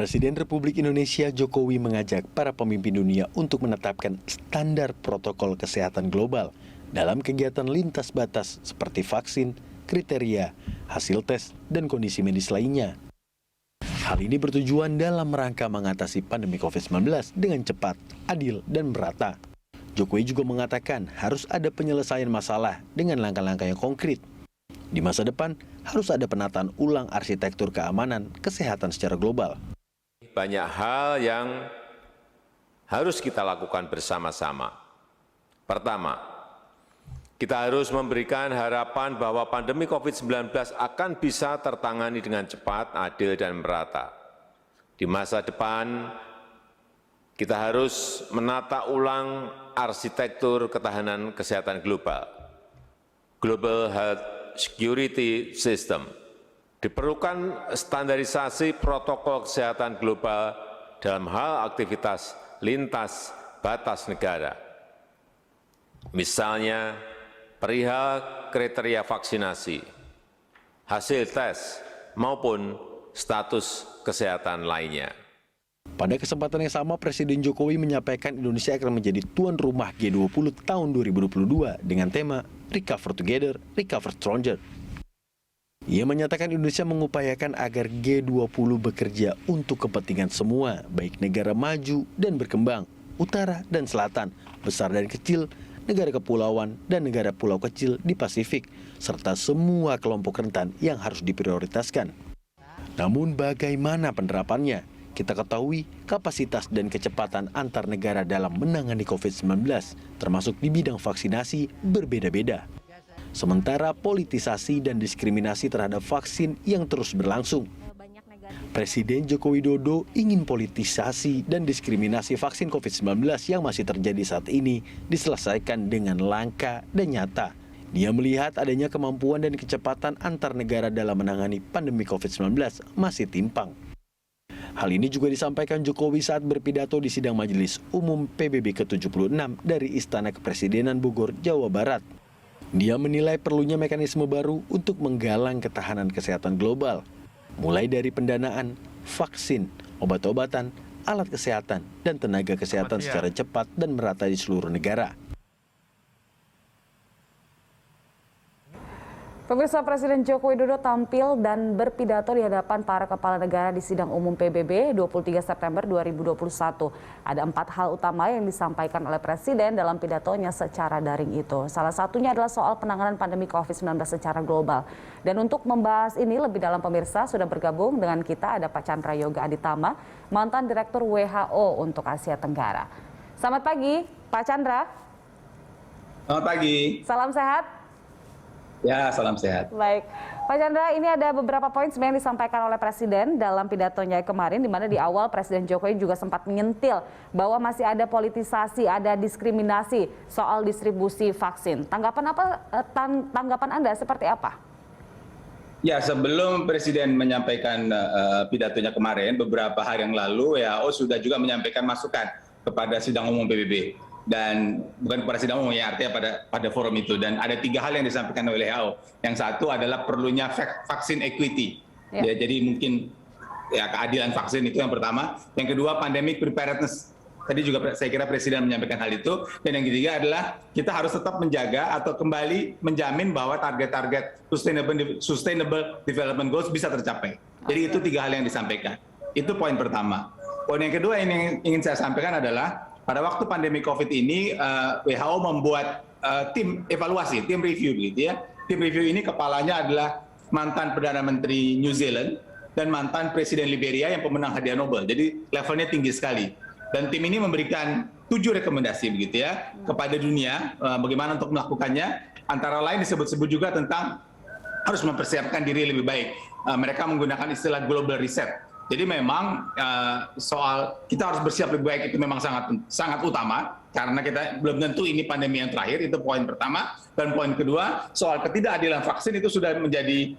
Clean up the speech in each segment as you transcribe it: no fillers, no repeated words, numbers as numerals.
Presiden Republik Indonesia Jokowi mengajak para pemimpin dunia untuk menetapkan standar protokol kesehatan global dalam kegiatan lintas batas seperti vaksin, kriteria, hasil tes, dan kondisi medis lainnya. Hal ini bertujuan dalam rangka mengatasi pandemi COVID-19 dengan cepat, adil, dan merata. Jokowi juga mengatakan harus ada penyelesaian masalah dengan langkah-langkah yang konkret. Di masa depan, harus ada penataan ulang arsitektur keamanan kesehatan secara global. Banyak hal yang harus kita lakukan bersama-sama. Pertama, kita harus memberikan harapan bahwa pandemi COVID-19 akan bisa tertangani dengan cepat, adil, dan merata. Di masa depan, kita harus menata ulang arsitektur ketahanan kesehatan global, Global Health Security System. Diperlukan standarisasi protokol kesehatan global dalam hal aktivitas lintas batas negara. Misalnya, perihal kriteria vaksinasi, hasil tes, maupun status kesehatan lainnya. Pada kesempatan yang sama, Presiden Jokowi menyampaikan Indonesia akan menjadi tuan rumah G20 tahun 2022 dengan tema Recover Together, Recover Stronger. Ia menyatakan Indonesia mengupayakan agar G20 bekerja untuk kepentingan semua, baik negara maju dan berkembang, utara dan selatan, besar dan kecil, negara kepulauan dan negara pulau kecil di Pasifik, serta semua kelompok rentan yang harus diprioritaskan. Namun bagaimana penerapannya? Kita ketahui kapasitas dan kecepatan antar negara dalam menangani COVID-19, termasuk di bidang vaksinasi, berbeda-beda. Sementara politisasi dan diskriminasi terhadap vaksin yang terus berlangsung. Presiden Joko Widodo ingin politisasi dan diskriminasi vaksin COVID-19 yang masih terjadi saat ini diselesaikan dengan langka dan nyata. Dia melihat adanya kemampuan dan kecepatan antar negara dalam menangani pandemi COVID-19 masih timpang. Hal ini juga disampaikan Jokowi saat berpidato di sidang Majelis Umum PBB ke-76 dari Istana Kepresidenan Bogor, Jawa Barat. Dia menilai perlunya mekanisme baru untuk menggalang ketahanan kesehatan global, mulai dari pendanaan, vaksin, obat-obatan, alat kesehatan, dan tenaga kesehatan secara cepat dan merata di seluruh negara. Pemirsa, Presiden Joko Widodo tampil dan berpidato di hadapan para kepala negara di sidang umum PBB 23 September 2021. Ada 4 hal utama yang disampaikan oleh Presiden dalam pidatonya secara daring itu. Salah satunya adalah soal penanganan pandemi COVID-19 secara global. Dan untuk membahas ini lebih dalam, pemirsa, sudah bergabung dengan kita ada Pak Chandra Yoga Aditama, mantan Direktur WHO untuk Asia Tenggara. Selamat pagi, Pak Chandra. Selamat pagi. Salam sehat. Ya, salam sehat. Baik, Pak Chandra, ini ada beberapa poin sebenarnya disampaikan oleh Presiden dalam pidatonya kemarin, di mana di awal Presiden Jokowi juga sempat menyentil bahwa masih ada politisasi, ada diskriminasi soal distribusi vaksin. Tanggapan Anda seperti apa? Ya, sebelum Presiden menyampaikan pidatonya kemarin, beberapa hari yang lalu WHO sudah juga menyampaikan masukan kepada sidang umum PBB. Dan bukan kepada sidang umum, ya, artinya pada forum itu. Dan ada 3 hal yang disampaikan oleh WHO. Yang satu adalah perlunya vaksin equity. Ya, jadi mungkin ya keadilan vaksin itu yang pertama. Yang kedua, pandemic preparedness. Tadi juga saya kira Presiden menyampaikan hal itu. Dan yang ketiga adalah kita harus tetap menjaga atau kembali menjamin bahwa target-target sustainable development goals bisa tercapai. Jadi itu 3 hal yang disampaikan. Itu poin pertama. Poin yang kedua yang ingin saya sampaikan adalah pada waktu pandemi COVID ini, WHO membuat tim evaluasi, tim review, gitu ya. Tim review ini kepalanya adalah mantan Perdana Menteri New Zealand dan mantan Presiden Liberia yang pemenang hadiah Nobel. Jadi levelnya tinggi sekali. Dan tim ini memberikan 7 rekomendasi, begitu ya, kepada dunia bagaimana untuk melakukannya. Antara lain disebut-sebut juga tentang harus mempersiapkan diri lebih baik. Mereka menggunakan istilah global reset. Jadi memang soal kita harus bersiap lebih baik itu memang sangat utama, karena kita belum tentu ini pandemi yang terakhir. Itu poin pertama. Dan poin kedua, soal ketidakadilan vaksin itu sudah menjadi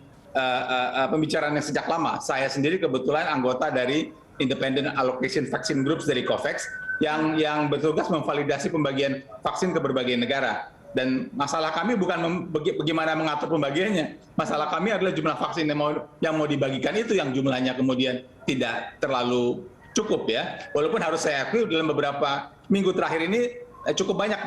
pembicaraan yang sejak lama. Saya sendiri kebetulan anggota dari Independent Allocation Vaccine Groups dari COVAX yang bertugas memvalidasi pembagian vaksin ke berbagai negara. Dan masalah kami bukan bagaimana mengatur pembagiannya. Masalah kami adalah jumlah vaksin yang mau dibagikan itu yang jumlahnya kemudian tidak terlalu cukup ya. Walaupun harus saya akui dalam beberapa minggu terakhir ini cukup banyak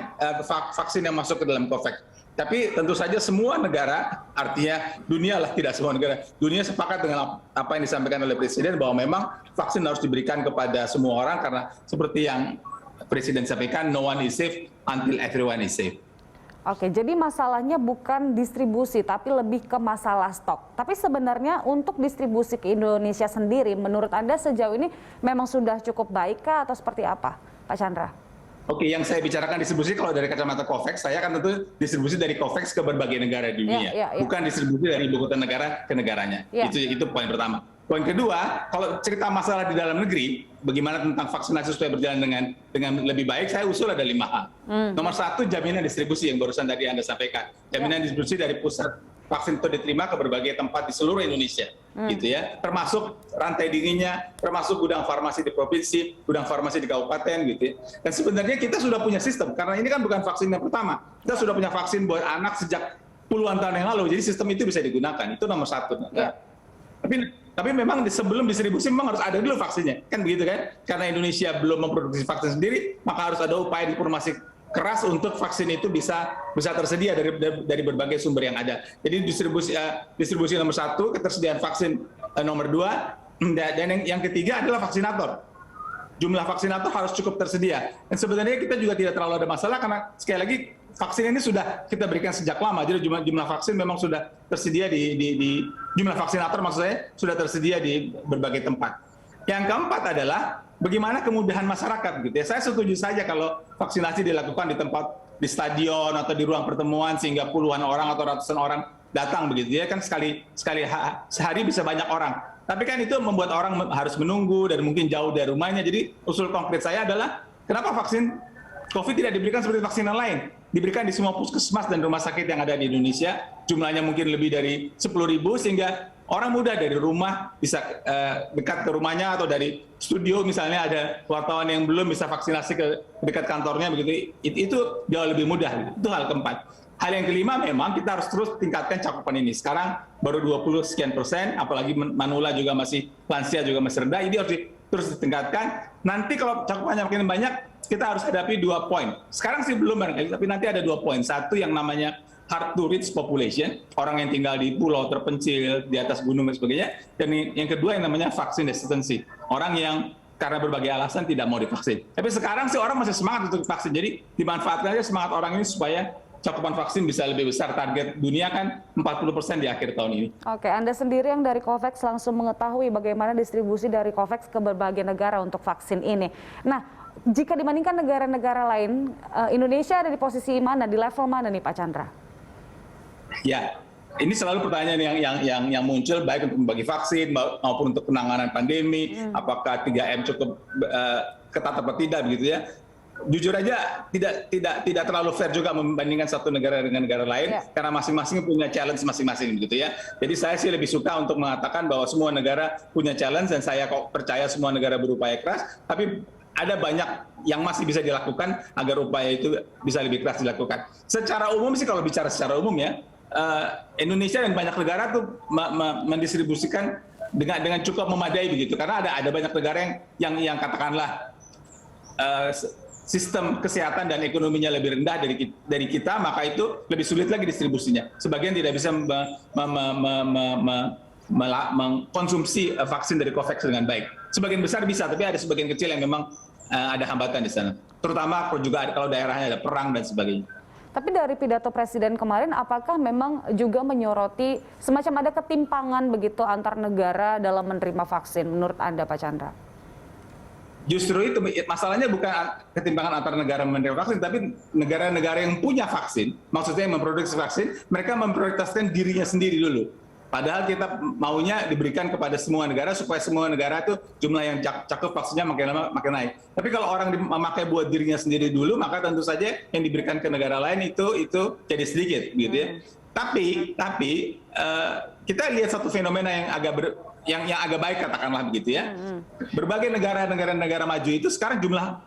vaksin yang masuk ke dalam COVAX. Tapi tentu saja semua negara, artinya dunia lah, tidak semua negara, dunia sepakat dengan apa yang disampaikan oleh Presiden bahwa memang vaksin harus diberikan kepada semua orang karena seperti yang Presiden sampaikan, no one is safe until everyone is safe. Oke, jadi masalahnya bukan distribusi, tapi lebih ke masalah stok. Tapi sebenarnya untuk distribusi ke Indonesia sendiri, menurut Anda sejauh ini memang sudah cukup baik kah atau seperti apa, Pak Chandra? Oke, yang saya bicarakan distribusi kalau dari kacamata COVAX, saya kan tentu distribusi dari COVAX ke berbagai negara di dunia, bukan distribusi dari ibu kota negara ke negaranya. Itu poin pertama. Poin kedua, kalau cerita masalah di dalam negeri, bagaimana tentang vaksinasi supaya berjalan dengan lebih baik, saya usul ada 5 hal. Nomor 1, jaminan distribusi yang barusan tadi Anda sampaikan. Jaminan distribusi dari pusat vaksin itu diterima ke berbagai tempat di seluruh Indonesia, gitu ya. Termasuk rantai dinginnya, termasuk gudang farmasi di provinsi, gudang farmasi di kabupaten, gitu ya. Dan sebenarnya kita sudah punya sistem, karena ini kan bukan vaksin yang pertama. Kita sudah punya vaksin buat anak sejak puluhan tahun yang lalu, jadi sistem itu bisa digunakan. Itu nomor 1. Nah, tapi memang sebelum distribusi memang harus ada dulu vaksinnya, kan begitu kan? Karena Indonesia belum memproduksi vaksin sendiri, maka harus ada upaya diplomasi keras untuk vaksin itu bisa tersedia dari berbagai sumber yang ada. Jadi distribusi nomor 1, ketersediaan vaksin nomor 2, dan yang ketiga adalah vaksinator. Jumlah vaksinator harus cukup tersedia. Dan sebenarnya kita juga tidak terlalu ada masalah karena sekali lagi vaksin ini sudah kita berikan sejak lama. Jadi jumlah vaksin memang sudah tersedia di jumlah vaksinator maksud saya sudah tersedia di berbagai tempat. Yang keempat adalah bagaimana kemudahan masyarakat gitu ya. Saya setuju saja kalau vaksinasi dilakukan di stadion atau di ruang pertemuan sehingga puluhan orang atau ratusan orang datang begitu ya, kan sehari bisa banyak orang. Tapi kan itu membuat orang harus menunggu dan mungkin jauh dari rumahnya. Jadi usul konkret saya adalah kenapa vaksin COVID tidak diberikan seperti vaksin yang lain? Diberikan di semua puskesmas dan rumah sakit yang ada di Indonesia. Jumlahnya mungkin lebih dari 10.000 sehingga orang muda dari rumah bisa dekat ke rumahnya atau dari studio misalnya ada wartawan yang belum bisa vaksinasi ke dekat kantornya begitu. Itu jauh lebih mudah. Itu hal keempat. Hal yang kelima memang kita harus terus tingkatkan cakupan ini. Sekarang baru 20 sekian %, apalagi manula juga masih lansia juga masih rendah. Ini harus terus ditingkatkan. Nanti kalau cakupannya makin banyak, kita harus hadapi 2 poin. Sekarang sih belum barangkali, tapi nanti ada 2 poin. Satu yang namanya hard to reach population, orang yang tinggal di pulau terpencil, di atas gunung dan sebagainya. Dan yang kedua yang namanya vaksin hesitancy, orang yang karena berbagai alasan tidak mau divaksin. Tapi sekarang sih orang masih semangat untuk vaksin. Jadi dimanfaatkan aja semangat orang ini supaya cakupan vaksin bisa lebih besar. Target dunia kan 40% di akhir tahun ini. Oke, Anda sendiri yang dari COVAX langsung mengetahui bagaimana distribusi dari COVAX ke berbagai negara untuk vaksin ini. Nah, jika dibandingkan negara-negara lain, Indonesia ada di posisi mana, di level mana nih Pak Chandra? Ya, ini selalu pertanyaan yang muncul baik untuk membagi vaksin maupun untuk penanganan pandemi, apakah 3M cukup ketat atau tidak begitu ya. Jujur aja tidak terlalu fair juga membandingkan satu negara dengan negara lain karena masing-masing punya challenge masing-masing begitu ya. Jadi saya sih lebih suka untuk mengatakan bahwa semua negara punya challenge dan saya kok percaya semua negara berupaya keras, tapi ada banyak yang masih bisa dilakukan agar upaya itu bisa lebih keras dilakukan. Secara umum sih kalau bicara secara umum ya, Indonesia dan banyak negara tuh mendistribusikan dengan cukup memadai begitu karena ada banyak negara yang katakanlah sistem kesehatan dan ekonominya lebih rendah dari kita, maka itu lebih sulit lagi distribusinya. Sebagian tidak bisa mengkonsumsi vaksin dari COVAX dengan baik. Sebagian besar bisa, tapi ada sebagian kecil yang memang ada hambatan di sana. Terutama juga kalau daerahnya ada perang dan sebagainya. Tapi dari pidato Presiden kemarin, apakah memang juga menyoroti semacam ada ketimpangan begitu antar negara dalam menerima vaksin menurut Anda, Pak Chandra? Justru itu masalahnya bukan ketimpangan antar negara menerima vaksin, tapi negara-negara yang punya vaksin, maksudnya yang memproduksi vaksin, mereka memprioritaskan dirinya sendiri dulu. Padahal kita maunya diberikan kepada semua negara supaya semua negara itu jumlah yang cakup vaksinnya makin lama makin naik. Tapi kalau orang memakai buat dirinya sendiri dulu, maka tentu saja yang diberikan ke negara lain itu jadi sedikit, gitu ya. Tapi kita lihat satu fenomena yang agak baik katakanlah begitu ya. Berbagai negara maju itu sekarang jumlah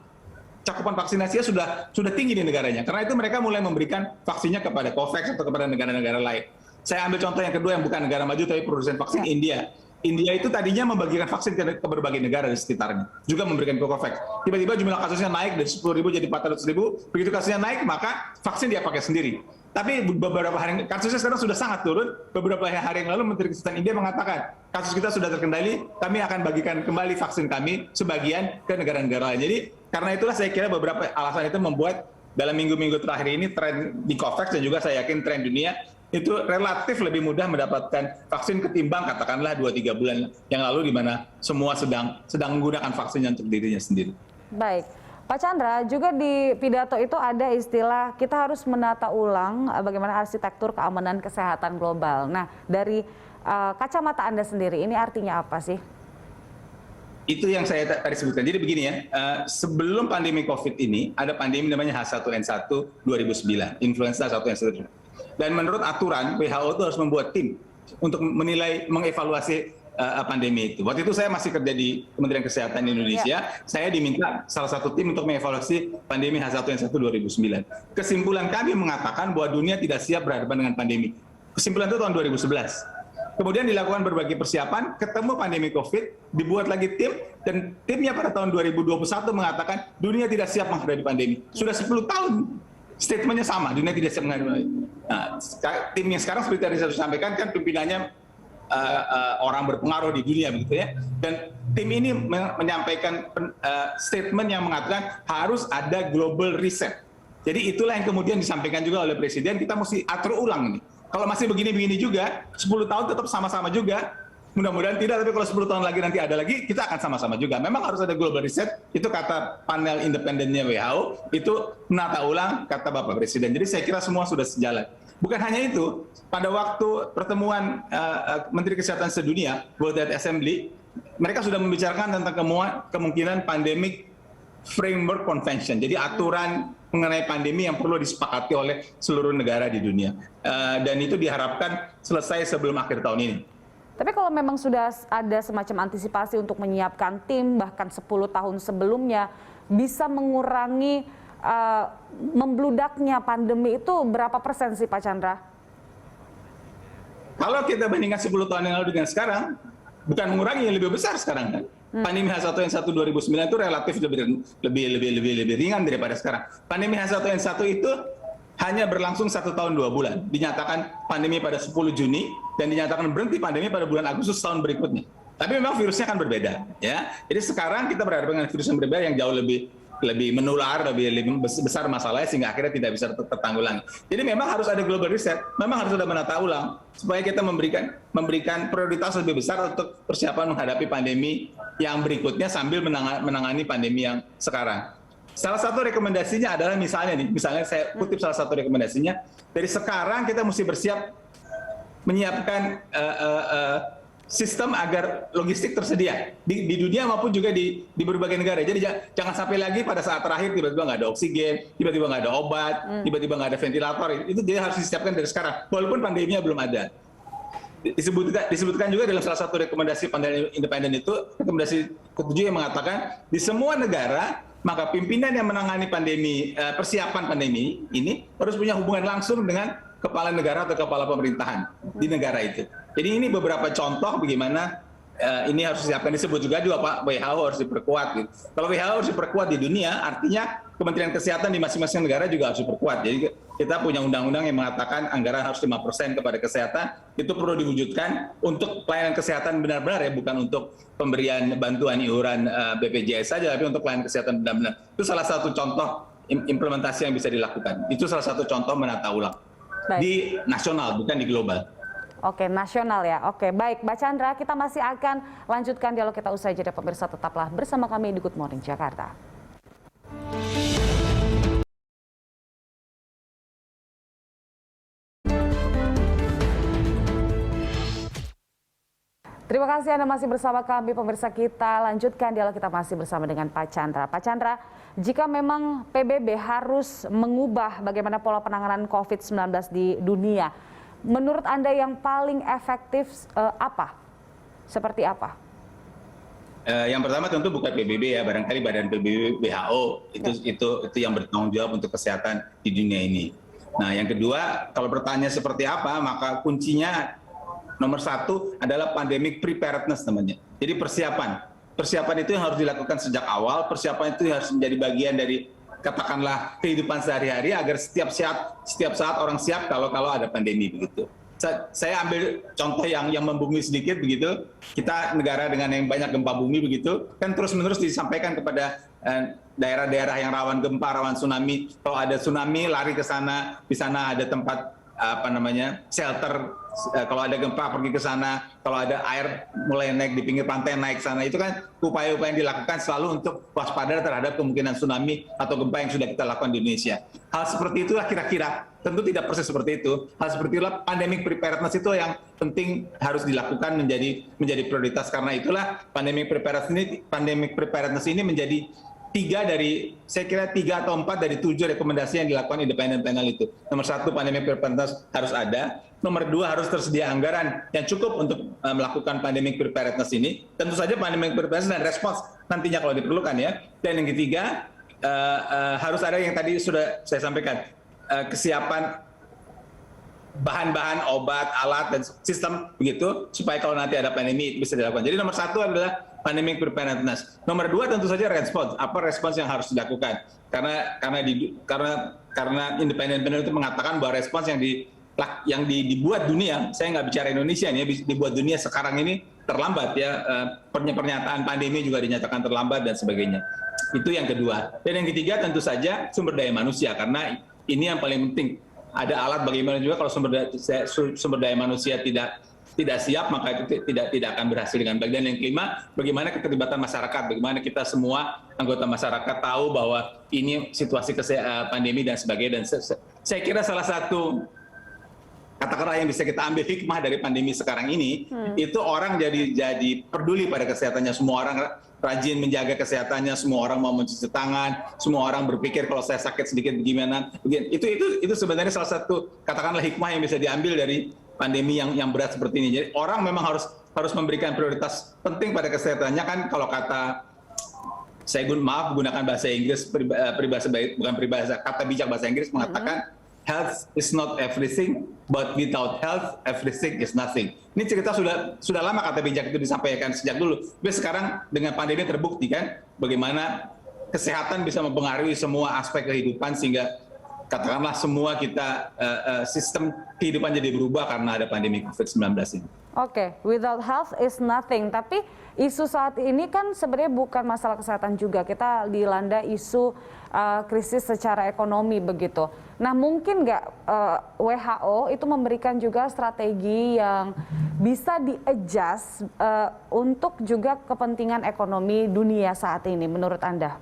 cakupan vaksinasinya sudah tinggi di negaranya. Karena itu mereka mulai memberikan vaksinnya kepada COVAX atau kepada negara-negara lain. Saya ambil contoh yang kedua yang bukan negara maju tapi produsen vaksin, India. India itu tadinya membagikan vaksin ke berbagai negara di sekitarnya, juga memberikan ke COVAX. Tiba-tiba jumlah kasusnya naik dari 10.000 jadi 400.000. Begitu kasusnya naik, maka vaksin dia pakai sendiri. Tapi beberapa hari, kasusnya sekarang sudah sangat turun. Beberapa hari yang lalu Menteri Kesehatan India mengatakan, kasus kita sudah terkendali, kami akan bagikan kembali vaksin kami sebagian ke negara-negara lain. Jadi karena itulah saya kira beberapa alasan itu membuat dalam minggu-minggu terakhir ini tren di COVAX dan juga saya yakin tren dunia itu relatif lebih mudah mendapatkan vaksin ketimbang katakanlah 2-3 bulan yang lalu di mana semua sedang menggunakan vaksinnya untuk dirinya sendiri. Baik. Pak Chandra, juga di pidato itu ada istilah kita harus menata ulang bagaimana arsitektur keamanan kesehatan global. Nah, dari kacamata Anda sendiri, ini artinya apa sih? Itu yang saya tadi sebutkan. Jadi begini ya, sebelum pandemi COVID ini, ada pandemi namanya H1N1 2009, influenza H1N1. Dan menurut aturan, WHO itu harus membuat tim untuk menilai, mengevaluasi pandemi itu. Waktu itu saya masih kerja di Kementerian Kesehatan Indonesia, saya diminta salah satu tim untuk mengevaluasi pandemi H1N1 2009. Kesimpulan kami mengatakan bahwa dunia tidak siap berhadapan dengan pandemi. Kesimpulan itu tahun 2011. Kemudian dilakukan berbagai persiapan, ketemu pandemi COVID, dibuat lagi tim, dan timnya pada tahun 2021 mengatakan dunia tidak siap menghadapi pandemi. Sudah 10 tahun statementnya sama, dunia tidak siap menghadapi pandemi. Nah, tim yang sekarang seperti tadi saya sampaikan kan pimpinannya orang berpengaruh di dunia begitu ya, dan tim ini menyampaikan statement yang mengatakan harus ada global reset. Jadi itulah yang kemudian disampaikan juga oleh Presiden, kita mesti atur ulang ini. Kalau masih begini-begini juga, 10 tahun tetap sama-sama juga. Mudah-mudahan tidak, tapi kalau 10 tahun lagi nanti ada lagi, kita akan sama-sama juga. Memang harus ada global reset, itu kata panel independennya WHO, itu menata ulang, kata Bapak Presiden. Jadi saya kira semua sudah sejalan. Bukan hanya itu, pada waktu pertemuan Menteri Kesehatan sedunia, World Health Assembly, mereka sudah membicarakan tentang kemungkinan pandemic framework convention. Jadi aturan mengenai pandemi yang perlu disepakati oleh seluruh negara di dunia. Dan itu diharapkan selesai sebelum akhir tahun ini. Tapi kalau memang sudah ada semacam antisipasi untuk menyiapkan tim, bahkan 10 tahun sebelumnya, bisa mengurangi membludaknya pandemi itu berapa persen sih Pak Chandra? Kalau kita bandingkan 10 tahun yang lalu dengan sekarang, bukan mengurangi, yang lebih besar sekarang kan. Pandemi H1N1 2009 itu relatif lebih ringan daripada sekarang. Pandemi H1N1 itu hanya berlangsung 1 tahun 2 bulan. Dinyatakan pandemi pada 10 Juni dan dinyatakan berhenti pandemi pada bulan Agustus tahun berikutnya. Tapi memang virusnya kan berbeda, ya. Jadi sekarang kita berhadapan dengan virus yang berbeda yang jauh lebih menular, lebih besar masalahnya sehingga akhirnya tidak bisa tertanggulangi. Jadi memang harus ada global reset, memang harus ada menata ulang supaya kita memberikan prioritas lebih besar untuk persiapan menghadapi pandemi yang berikutnya sambil menangani pandemi yang sekarang. Salah satu rekomendasinya adalah misalnya saya kutip salah satu rekomendasinya, dari sekarang kita mesti bersiap menyiapkan sistem agar logistik tersedia di dunia maupun juga di berbagai negara. Jadi jangan sampai lagi pada saat terakhir tiba-tiba nggak ada oksigen, tiba-tiba nggak ada obat, tiba-tiba nggak ada ventilator. Itu dia harus disiapkan dari sekarang, walaupun pandeminya belum ada. Disebutkan juga dalam salah satu rekomendasi panel independen itu, rekomendasi ke-7 yang mengatakan di semua negara maka pimpinan yang menangani pandemi, persiapan pandemi ini harus punya hubungan langsung dengan kepala negara atau kepala pemerintahan di negara itu. Jadi ini beberapa contoh bagaimana ini harus disiapkan. Disebut juga Pak, WHO harus diperkuat. Gitu. Kalau WHO harus diperkuat di dunia, artinya Kementerian Kesehatan di masing-masing negara juga harus diperkuat. Jadi kita punya undang-undang yang mengatakan anggaran harus 5% kepada kesehatan, itu perlu diwujudkan untuk pelayanan kesehatan benar-benar ya, bukan untuk pemberian bantuan iuran BPJS saja, tapi untuk pelayanan kesehatan benar-benar. Itu salah satu contoh implementasi yang bisa dilakukan. Itu salah satu contoh menata ulang. Baik. Di nasional, bukan di global. Oke, nasional ya. Oke, baik. Mbak Chandra, kita masih akan lanjutkan dialog kita usai jeda. Pemirsa, tetaplah bersama kami di Good Morning Jakarta. Terima kasih Anda masih bersama kami, pemirsa. Kita lanjutkan dialog kita masih bersama dengan Pak Chandra. Pak Chandra, jika memang PBB harus mengubah bagaimana pola penanganan COVID-19 di dunia, menurut Anda yang paling efektif apa? Seperti apa? Yang pertama tentu bukan PBB ya, barangkali Badan PBB WHO itu yang bertanggung jawab untuk kesehatan di dunia ini. Nah, yang kedua, kalau bertanya seperti apa, maka kuncinya nomor satu adalah pandemic preparedness namanya. Jadi persiapan itu yang harus dilakukan sejak awal. Persiapan itu harus menjadi bagian dari katakanlah kehidupan sehari-hari agar setiap saat orang siap kalau ada pandemi begitu. Saya ambil contoh yang membumi sedikit begitu. Kita negara dengan yang banyak gempa bumi begitu, kan terus-menerus disampaikan kepada daerah-daerah yang rawan gempa, rawan tsunami. Kalau ada tsunami lari ke sana, di sana ada tempat shelter. Kalau ada gempa pergi ke sana, kalau ada air mulai naik di pinggir pantai naik ke sana. Itu kan upaya-upaya yang dilakukan selalu untuk waspada terhadap kemungkinan tsunami atau gempa yang sudah kita lakukan di Indonesia. Hal seperti itulah kira-kira, tentu tidak persis seperti itu. Hal seperti itulah pandemic preparedness itu yang penting harus dilakukan menjadi prioritas. Karena itulah pandemic preparedness ini menjadi saya kira 3 atau 4 dari 7 rekomendasi yang dilakukan independent panel itu. Nomor 1, pandemic preparedness harus ada. Nomor 2, harus tersedia anggaran yang cukup untuk melakukan pandemic preparedness ini. Tentu saja pandemic preparedness dan respons nantinya kalau diperlukan ya. Dan yang ketiga, harus ada yang tadi sudah saya sampaikan, kesiapan bahan-bahan, obat, alat, dan sistem begitu, supaya kalau nanti ada pandemi bisa dilakukan. Jadi nomor 1 adalah pandemic preparedness. Nomor 2 tentu saja respons. Apa respons yang harus dilakukan? Karena independent panel itu mengatakan bahwa respons yang dibuat dunia, saya nggak bicara Indonesia nih, dibuat dunia sekarang ini terlambat ya. Pernyataan pandemi juga dinyatakan terlambat dan sebagainya. Itu yang kedua. Dan yang ketiga tentu saja sumber daya manusia, karena ini yang paling penting. Ada alat bagaimana juga kalau sumber daya manusia tidak siap, maka itu tidak akan berhasil dengan baik. Dan yang kelima, bagaimana keterlibatan masyarakat, bagaimana kita semua anggota masyarakat tahu bahwa ini situasi pandemi dan sebagainya. Dan saya kira salah satu katakanlah yang bisa kita ambil hikmah dari pandemi sekarang ini, itu orang jadi peduli pada kesehatannya. Semua orang rajin menjaga kesehatannya, semua orang mau mencuci tangan, semua orang berpikir kalau saya sakit sedikit bagaimana. Itu sebenarnya salah satu katakanlah hikmah yang bisa diambil dari pandemi yang berat seperti ini. Jadi orang memang harus memberikan prioritas penting pada kesehatannya. Kan kalau kata saya gunakan bahasa Inggris, kata bijak bahasa Inggris mengatakan health is not everything, but without health everything is nothing. Ini cerita sudah lama kata bijak itu disampaikan sejak dulu. Tapi sekarang dengan pandemi terbukti kan bagaimana kesehatan bisa mempengaruhi semua aspek kehidupan, sehingga katakanlah semua kita sistem kehidupan jadi berubah karena ada pandemi COVID-19 ini. Oke, without health is nothing. Tapi isu saat ini kan sebenarnya bukan masalah kesehatan juga. Kita dilanda isu krisis secara ekonomi begitu. Nah, mungkin nggak WHO itu memberikan juga strategi yang bisa di-adjust untuk juga kepentingan ekonomi dunia saat ini menurut Anda?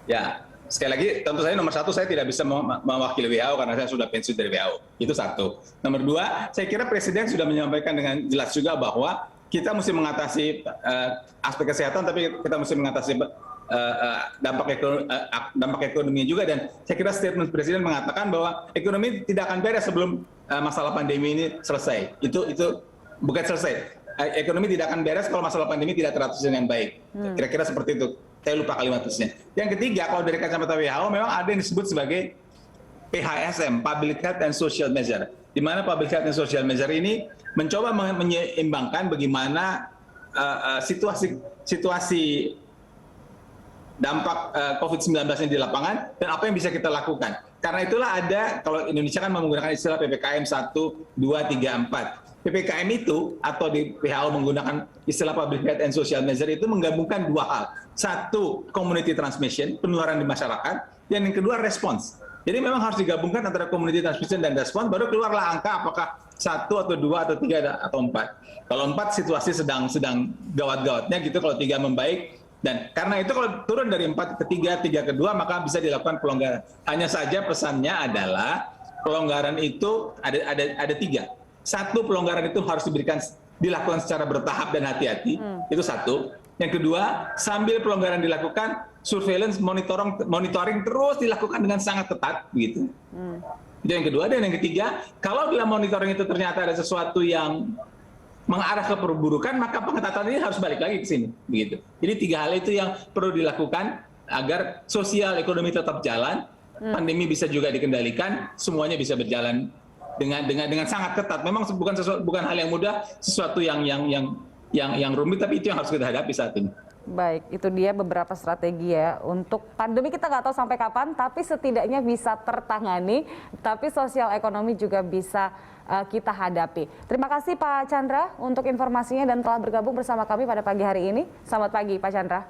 Ya, sekali lagi tentu saja nomor 1 saya tidak bisa mewakili WHO karena saya sudah pensiun dari WHO. Itu satu. Nomor 2, saya kira Presiden sudah menyampaikan dengan jelas juga bahwa kita mesti mengatasi aspek kesehatan, tapi kita mesti mengatasi dampak ekonomi juga. Dan saya kira statement Presiden mengatakan bahwa ekonomi tidak akan beres sebelum masalah pandemi ini selesai. Itu bukan selesai. Ekonomi tidak akan beres kalau masalah pandemi tidak teratasi dengan baik. Kira-kira seperti itu. Saya lupa kalimat terusnya. Yang ketiga, kalau dari kacamata WHO memang ada yang disebut sebagai PHSM, Public Health and Social Measure. Di mana Public Health and Social Measure ini mencoba menyeimbangkan bagaimana situasi dampak COVID-19 ini di lapangan dan apa yang bisa kita lakukan. Karena itulah ada, kalau Indonesia kan menggunakan istilah PPKM 1, 2, 3, 4. PPKM itu atau di WHO menggunakan istilah Public Health and Social Measure itu menggabungkan 2 hal. Satu, community transmission, penularan di masyarakat, dan yang kedua, respons. Jadi memang harus digabungkan antara community transmission dan respons, baru keluarlah angka apakah 1 atau 2 atau 3 atau 4. Kalau 4 situasi sedang gawat-gawatnya gitu, kalau 3 membaik. Dan karena itu kalau turun dari 4 ke 3, 3 ke 2, maka bisa dilakukan pelonggaran. Hanya saja pesannya adalah pelonggaran itu ada 3. Satu, pelonggaran itu harus dilakukan secara bertahap dan hati-hati. Itu satu. Yang kedua, sambil pelonggaran dilakukan, surveillance, monitoring terus dilakukan dengan sangat ketat, begitu. Itu yang kedua. Dan yang ketiga, kalau dalam monitoring itu ternyata ada sesuatu yang mengarah ke perburukan, maka pengetatan ini harus balik lagi ke sini, begitu. Jadi 3 hal itu yang perlu dilakukan agar sosial ekonomi tetap jalan, pandemi bisa juga dikendalikan, semuanya bisa berjalan dengan sangat ketat. Memang bukan hal yang mudah, sesuatu yang rumit, tapi itu yang harus kita hadapi saat ini. Baik, itu dia beberapa strategi ya. Untuk pandemi kita nggak tahu sampai kapan, tapi setidaknya bisa tertangani, tapi sosial ekonomi juga bisa kita hadapi. Terima kasih Pak Chandra untuk informasinya dan telah bergabung bersama kami pada pagi hari ini. Selamat pagi Pak Chandra.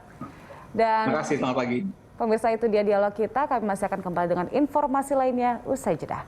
Dan Terima kasih, selamat pagi. pemirsa, itu dia dialog kita. Kami masih akan kembali dengan informasi lainnya usai jeda.